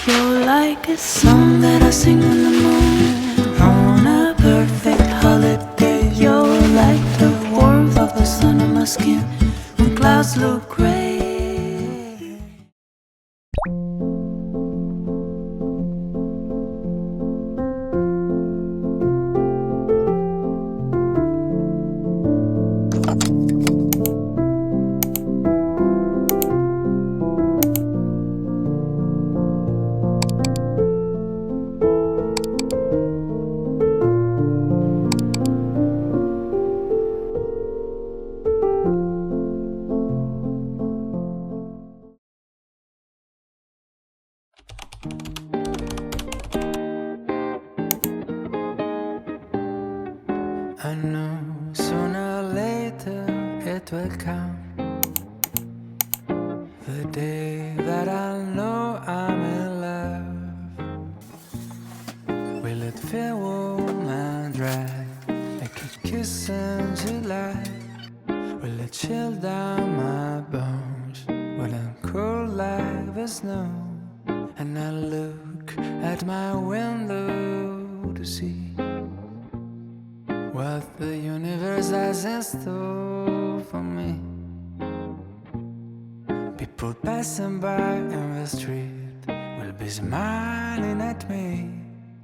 You're like a song that I sing on the moon. On a perfect holiday, you're like the warmth of the sun on my skin when clouds look gray. I know sooner or later it will come, the day that I'll know I'm in love. Will it feel warm and dry like a kiss in July? Will it chill down my bones? Will it cool like the snow? And I look at my window to see what the universe has in store for me. People passing by in the street will be smiling at me,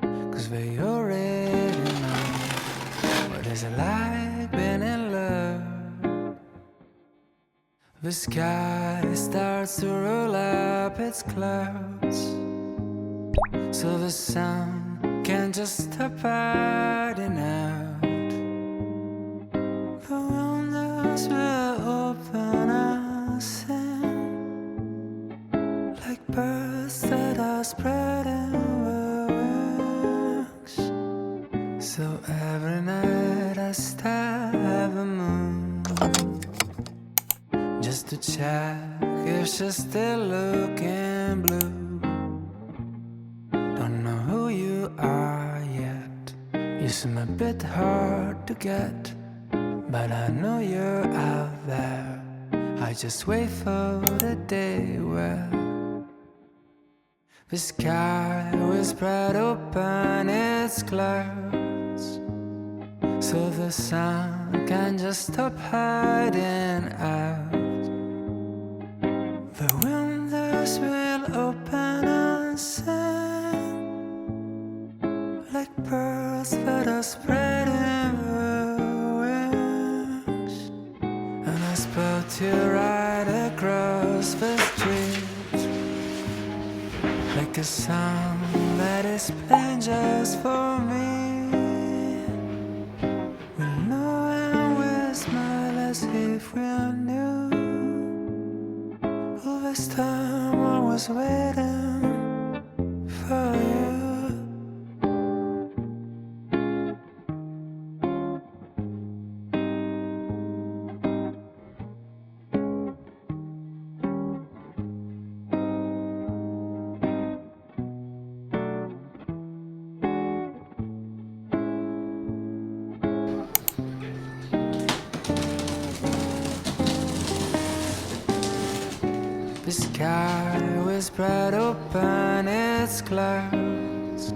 'cause they already know what it's like being in love. The sky starts to roll up its clouds, so the sun can't just stop hiding out. The windows will open and sing like birds that are spreading their wings. So every night I stare at the moon just to check if she's still looking blue. Don't know who you are yet, you seem a bit hard to get, but I know you're out there. I just wait for the day where the sky will spread open its clouds, so the sun can just stop hiding out. The windows will open and sing like birds that are spreading their wings. And I spot you right across the street, like a song that is playing just for me. We know and we smile as if we knew all this time I was waiting for you. The sky will spread open its clouds,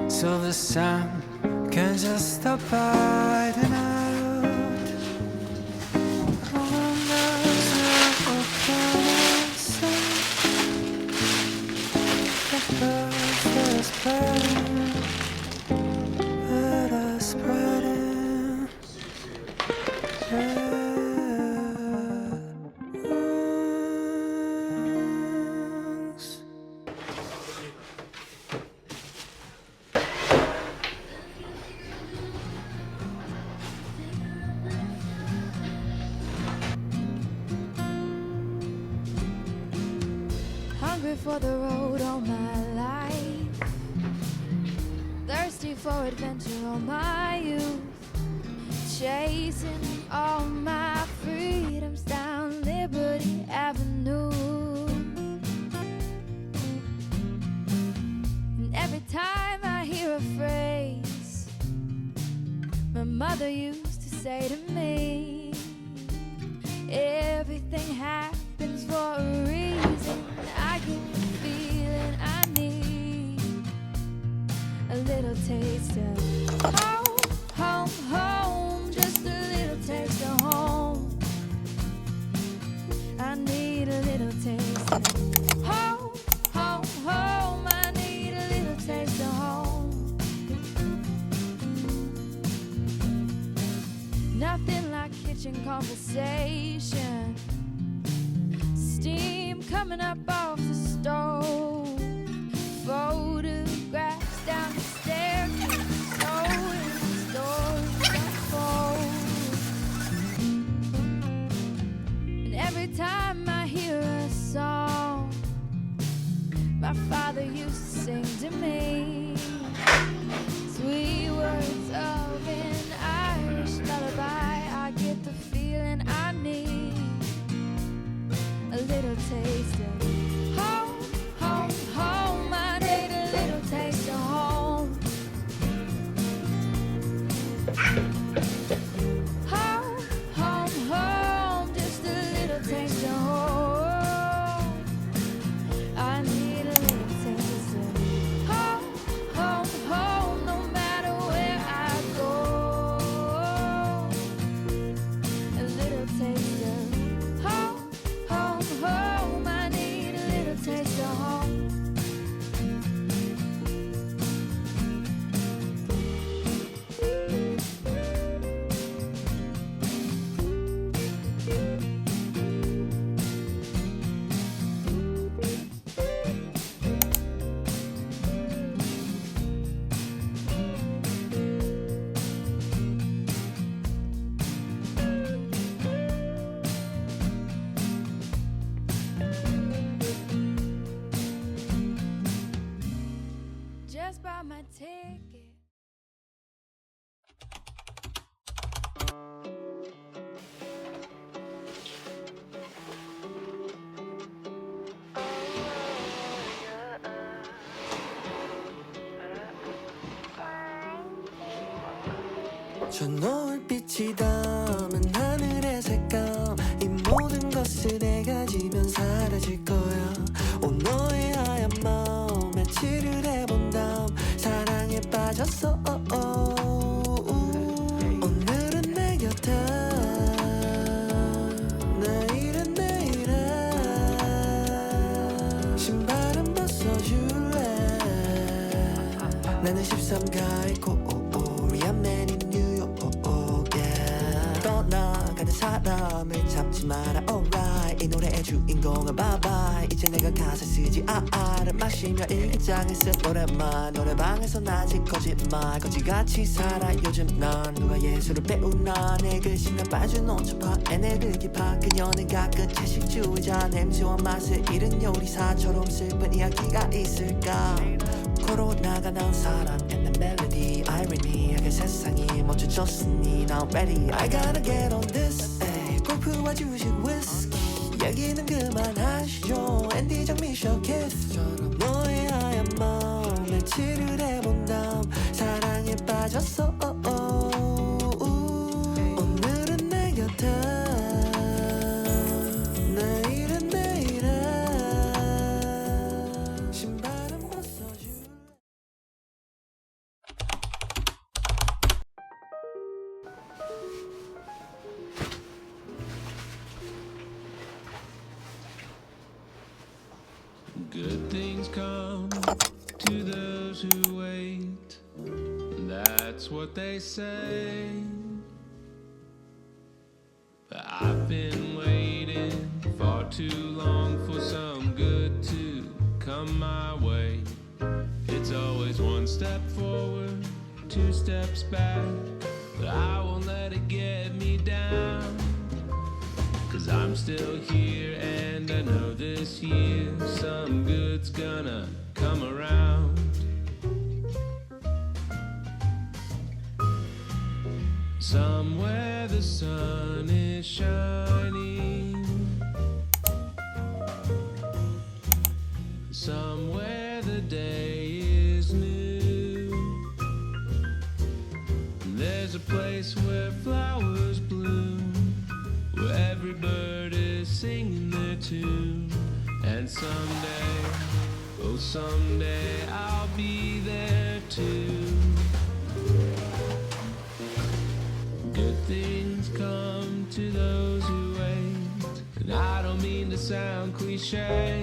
so the sun can just stop hiding out. The windows will open and sing like birds that are spreading, that are spreading. Hungry for the road all my life, thirsty for adventure all my youth, chasing all my freedoms down Liberty Avenue. And every time I hear a phrase my mother used to say to me, everything happens for a reason. I get the feeling I need little taste of home, home, home. Just a little taste of home. I need a little taste of home, home, home. I need a little taste of home. Nothing like kitchen conversation. Steam coming up off the stove. Photographs down the staircase. So in the stories unfold. And every time I hear a song my father used to sing to me, sweet words of an Irish lullaby, I get the feeling I need a little taste of home, home, home. I need a little taste of home. Home, home, home. Just a little taste of home. I need a little taste of home, home, home. No matter where I go, a little taste of home, home, home. I need a little taste of home. Just buy my ticket. 저 노을빛이 담은 하늘의 색감, 이 모든 것을 내가 지면 사라질 거야. 온 너의 하얀 마음 며칠을 해본 다음 사랑에 빠졌어. 오늘은 내 곁에, 내일은 내일에 신발은 벗어줄래. 나는 13가의 코리안 맨인 뉴욕. 떠나가는 사람을 잡지 마라. alright. 이 노래의 주인공은 bye bye. 이제 내가 가사 쓰지 알을 마시며 일기장을 쓴 노래만. 노래방에서 아직 거짓말 거지같이 살아 요즘 난. 누가 예술을 배우나 내 글씨는 빠져놓은 척파 에네르기파. 그녀는 가끔 채식주의자. 냄새와 맛을 잃은 요리사처럼 슬픈 이야기가 있을까. 코로나가 난 사랑 and the melody irony하게 세상이 멈춰졌으니 now I'm ready. I gotta get on this. 골프와 주식 위스키 얘기는 그만하시죠. 앤디 장미셔 키스처럼 너의 하얀 마음 며칠을 해본 다음 사랑에 빠졌어. 오늘은 내 곁에, 내일은 내일에 신발은 벗어줄래. Good things come to those who wait. That's what they say. But I've been waiting far too long for some good to come my way. It's always one step forward, two steps back. But I won't let it get me down. 'Cause I'm still here and I know this year some good's gonna come around. Somewhere the sun is shining, somewhere the day is new. There's a place where flowers bloom, where every bird is singing their tune. And someday, oh someday I'll be there too. things come to those who wait. And I don't mean to sound cliche,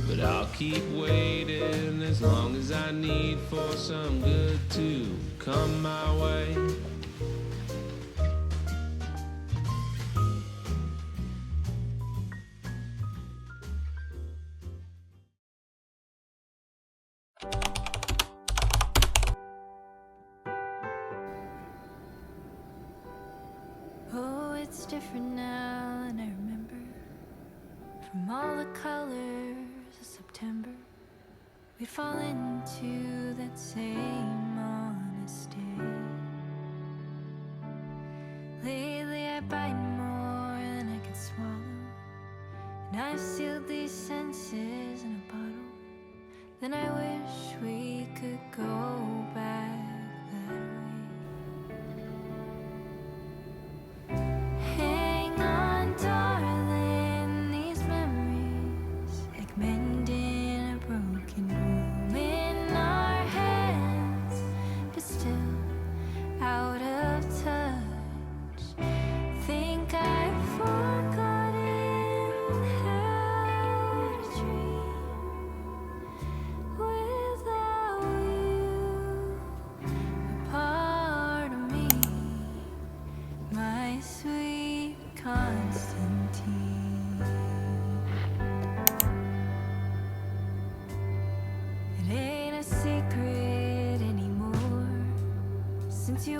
but I'll keep waiting as long as I need for some good to come my way. Oh, it's different now than I remember. From all the colors of September, we fall into that same honest day. Lately I bite more than I can swallow, and I've sealed these senses in a bottle. Then I wish we could go back that way. Hang on, darling, these memories, like mending a broken room in our hands, but still out of touch. Think I've forgotten how to dream without you, a part of me, my sweet Constantine. It ain't a secret anymore, since you